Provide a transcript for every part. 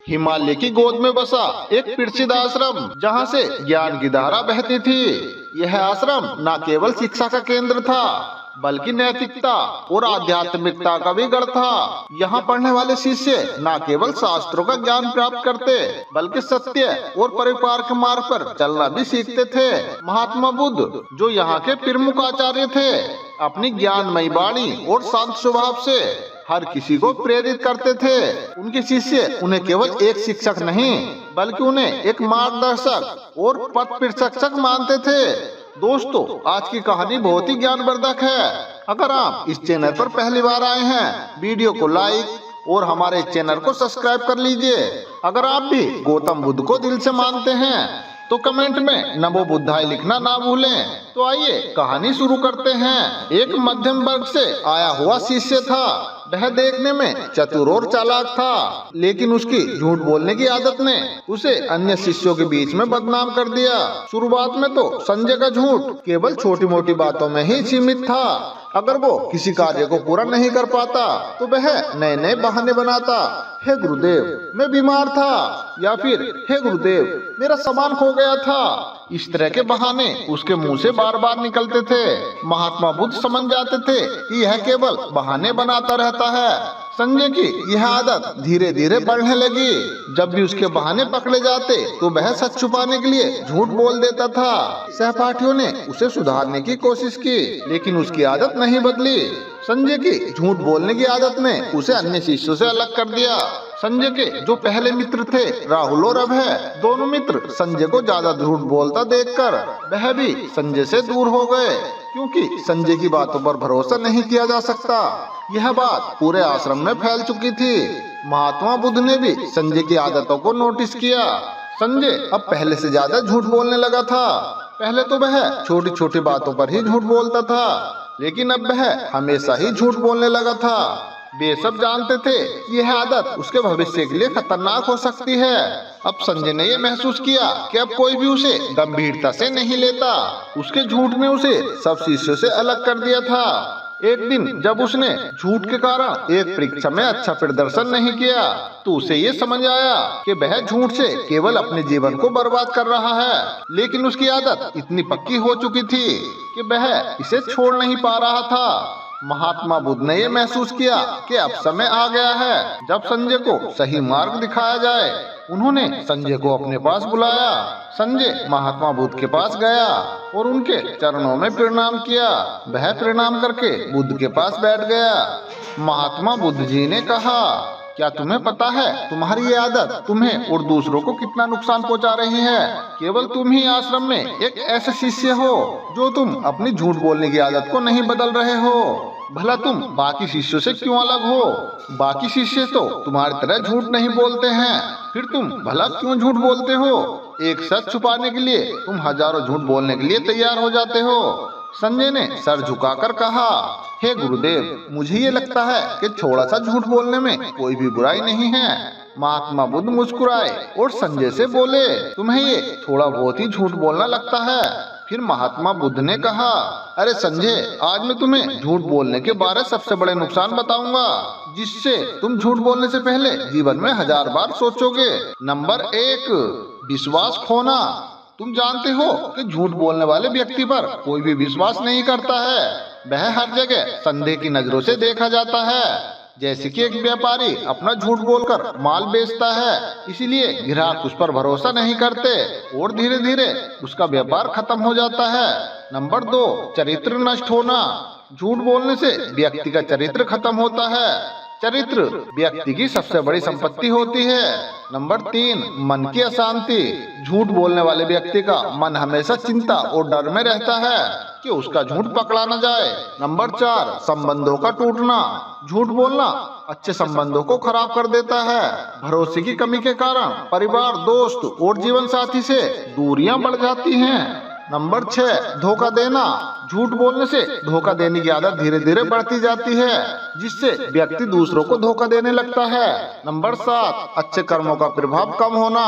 हिमालय की गोद में बसा एक प्रसिद्ध आश्रम, जहाँ से ज्ञान की धारा बहती थी। यह आश्रम न केवल शिक्षा का केंद्र था, बल्कि नैतिकता और आध्यात्मिकता का भी गढ़ था। यहाँ पढ़ने वाले शिष्य न केवल शास्त्रों का ज्ञान प्राप्त करते, बल्कि सत्य और परिवार के मार्ग पर चलना भी सीखते थे। महात्मा बुद्ध, जो यहाँ के प्रमुख आचार्य थे, अपनी ज्ञानमयी वाणी और शांत स्वभाव से हर किसी को प्रेरित करते थे। उनके शिष्य उन्हें केवल एक शिक्षक नहीं, बल्कि उन्हें एक मार्गदर्शक और पथ प्रशिक्षक मानते थे। दोस्तों, आज की कहानी बहुत ही ज्ञानवर्धक है। अगर आप इस चैनल पर पहली बार आए हैं, वीडियो को लाइक और हमारे चैनल को सब्सक्राइब कर लीजिए। अगर आप भी गौतम बुद्ध को दिल से मानते हैं तो कमेंट में नमो बुद्धाय लिखना ना भूलें। तो आइए कहानी शुरू करते हैं। एक मध्यम वर्ग से आया हुआ शिष्य था। वह देखने में चतुर और चालाक था, लेकिन उसकी झूठ बोलने की आदत ने उसे अन्य शिष्यों के बीच में बदनाम कर दिया। शुरुआत में तो संजय का झूठ केवल छोटी मोटी बातों में ही सीमित था। अगर वो किसी कार्य को पूरा नहीं कर पाता तो वह नए नए बहाने बनाता। हे गुरुदेव, मैं बीमार था, या फिर हे गुरुदेव, मेरा सामान खो गया था। इस तरह के बहाने उसके मुंह से बार बार निकलते थे। महात्मा बुद्ध समझ जाते थे कि यह केवल बहाने बनाता रहता है। संजय की यह आदत धीरे धीरे बढ़ने लगी। जब भी उसके बहाने पकड़े जाते तो वह सच छुपाने के लिए झूठ बोल देता था। सहपाठियों ने उसे सुधारने की कोशिश की, लेकिन उसकी आदत नहीं बदली। संजय की झूठ बोलने की आदत ने उसे अन्य शिष्यों से अलग कर दिया। संजय के जो पहले मित्र थे, राहुल और अभय, दोनों मित्र संजय को ज्यादा झूठ बोलता देखकर वह भी संजय से दूर हो गए, क्योंकि संजय की बातों पर भरोसा नहीं किया जा सकता। यह बात पूरे आश्रम में फैल चुकी थी। महात्मा बुद्ध ने भी संजय की आदतों को नोटिस किया। संजय अब पहले से ज्यादा झूठ बोलने लगा था। पहले तो वह छोटी छोटी बातों पर ही झूठ बोलता था, लेकिन अब वह हमेशा ही झूठ बोलने लगा था। वे सब जानते थे कि यह आदत उसके भविष्य के लिए खतरनाक हो सकती है। अब संजय ने यह महसूस किया कि अब कोई भी उसे गंभीरता से नहीं लेता। उसके झूठ ने उसे सब शिष्यों से अलग कर दिया था। एक दिन जब उसने झूठ के कारण एक परीक्षा में अच्छा प्रदर्शन नहीं किया, तो उसे ये समझ आया कि वह झूठ से केवल अपने जीवन को बर्बाद कर रहा है। लेकिन उसकी आदत इतनी पक्की हो चुकी थी कि वह इसे छोड़ नहीं पा रहा था। महात्मा बुद्ध ने यह महसूस किया कि अब समय आ गया है जब संजय को सही मार्ग दिखाया जाए। उन्होंने संजय को अपने पास बुलाया। संजय महात्मा बुद्ध के पास गया और उनके चरणों में प्रणाम किया। वह प्रणाम करके बुद्ध के पास बैठ गया। महात्मा बुद्ध जी ने कहा, क्या तुम्हें पता है तुम्हारी ये आदत तुम्हें और दूसरों को कितना नुकसान पहुंचा रही है? केवल तुम ही आश्रम में एक ऐसे शिष्य हो जो तुम अपनी झूठ बोलने की आदत को नहीं बदल रहे हो। भला तुम बाकी शिष्यों से क्यों अलग हो? बाकी शिष्य तो तुम्हारी तरह झूठ नहीं बोलते हैं, फिर तुम भला क्यों झूठ बोलते हो? एक सच छुपाने के लिए तुम हजारों झूठ बोलने के लिए तैयार हो जाते हो। संजय ने सर झुकाकर कहा, हे गुरुदेव, मुझे ये लगता है कि थोड़ा सा झूठ बोलने में कोई भी बुराई नहीं है। महात्मा बुद्ध मुस्कुराए और संजय से बोले, तुम्हें ये थोड़ा बहुत ही झूठ बोलना लगता है। फिर महात्मा बुद्ध ने कहा, अरे संजय, आज मैं तुम्हें झूठ बोलने के बारे सबसे बड़े नुकसान बताऊंगा, जिससे तुम झूठ बोलने से पहले जीवन में 1000 बार सोचोगे। नंबर 1, विश्वास खोना। तुम जानते हो कि झूठ बोलने वाले व्यक्ति पर कोई भी विश्वास नहीं करता है। वह हर जगह संदेह की नजरों से देखा जाता है। जैसे कि एक व्यापारी अपना झूठ बोलकर माल बेचता है, इसीलिए ग्राहक उस पर भरोसा नहीं करते और धीरे धीरे उसका व्यापार खत्म हो जाता है। नंबर 2, चरित्र नष्ट होना। झूठ बोलने से व्यक्ति का चरित्र खत्म होता है। चरित्र व्यक्ति की सबसे बड़ी संपत्ति होती है। नंबर 3, मन की अशांति। झूठ बोलने वाले व्यक्ति का मन हमेशा चिंता और डर में रहता है कि उसका झूठ पकड़ा न जाए। नंबर 4, संबंधों का टूटना। झूठ बोलना अच्छे संबंधों को खराब कर देता है। भरोसे की कमी के कारण परिवार, दोस्त और जीवन साथी से दूरियां बढ़ जाती हैं। नंबर 6, धोखा देना। झूठ बोलने से धोखा देने की आदत धीरे धीरे बढ़ती जाती है, जिससे व्यक्ति दूसरों को धोखा देने लगता है। नंबर 7, अच्छे कर्मों का प्रभाव कम होना।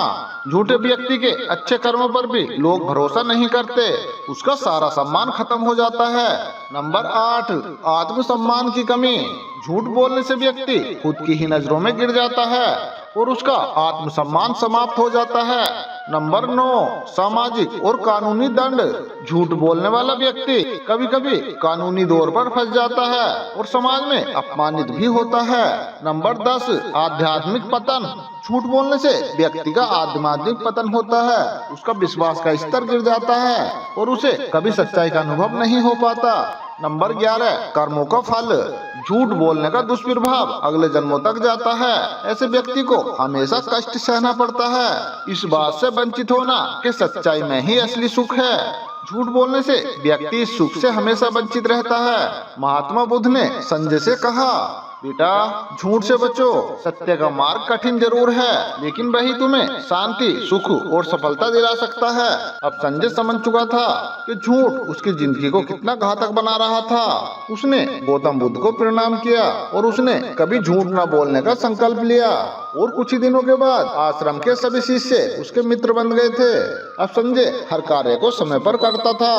झूठे व्यक्ति के अच्छे कर्मों पर भी लोग भरोसा नहीं करते, उसका सारा सम्मान खत्म हो जाता है। नंबर 8, आत्मसम्मान की कमी। झूठ बोलने से व्यक्ति खुद की ही नजरों में गिर जाता है और उसका आत्मसम्मान समाप्त हो जाता है। नंबर 9, सामाजिक और कानूनी दंड। झूठ बोलने वाला व्यक्ति कभी कभी कानूनी दौर पर फंस जाता है और समाज में अपमानित भी होता है। नंबर 10, आध्यात्मिक पतन। झूठ बोलने से व्यक्ति का आध्यात्मिक पतन होता है, उसका विश्वास का स्तर गिर जाता है और उसे कभी सच्चाई का अनुभव नहीं हो पाता। नंबर 11, कर्मों का फल। झूठ बोलने का दुष्प्रभाव अगले जन्मों तक जाता है। ऐसे व्यक्ति को हमेशा कष्ट सहना पड़ता है, इस बात से वंचित होना कि सच्चाई में ही असली सुख है। झूठ बोलने से व्यक्ति इस सुख से हमेशा वंचित रहता है। महात्मा बुद्ध ने संजय से कहा, बेटा झूठ से बचो, सत्य का मार्ग कठिन जरूर है लेकिन वही तुम्हें शांति, सुख और सफलता दिला सकता है। अब संजय समझ चुका था कि झूठ उसकी जिंदगी को कितना घातक बना रहा था। उसने गौतम बुद्ध को प्रणाम किया और उसने कभी झूठ न बोलने का संकल्प लिया और कुछ ही दिनों के बाद आश्रम के सभी शिष्य उसके मित्र बन गए थे। अब संजय हर कार्य को समय पर करता था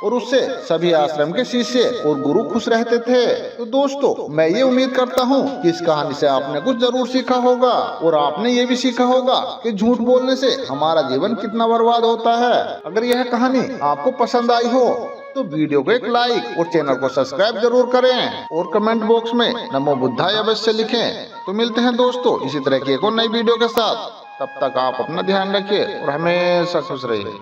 और उससे सभी आश्रम के शिष्य और गुरु खुश रहते थे। तो दोस्तों, मैं ये उम्मीद करता हूँ कि इस कहानी से आपने कुछ जरूर सीखा होगा और आपने ये भी सीखा होगा कि झूठ बोलने से हमारा जीवन कितना बर्बाद होता है। अगर यह कहानी आपको पसंद आई हो तो वीडियो को एक लाइक और चैनल को सब्सक्राइब जरूर करें और कमेंट बॉक्स में नमो बुद्धाय अवश्य लिखें। तो मिलते हैं दोस्तों इसी तरह की एक और नई वीडियो के साथ। तब तक आप अपना ध्यान रखिए और हमेशा खुश रहिए।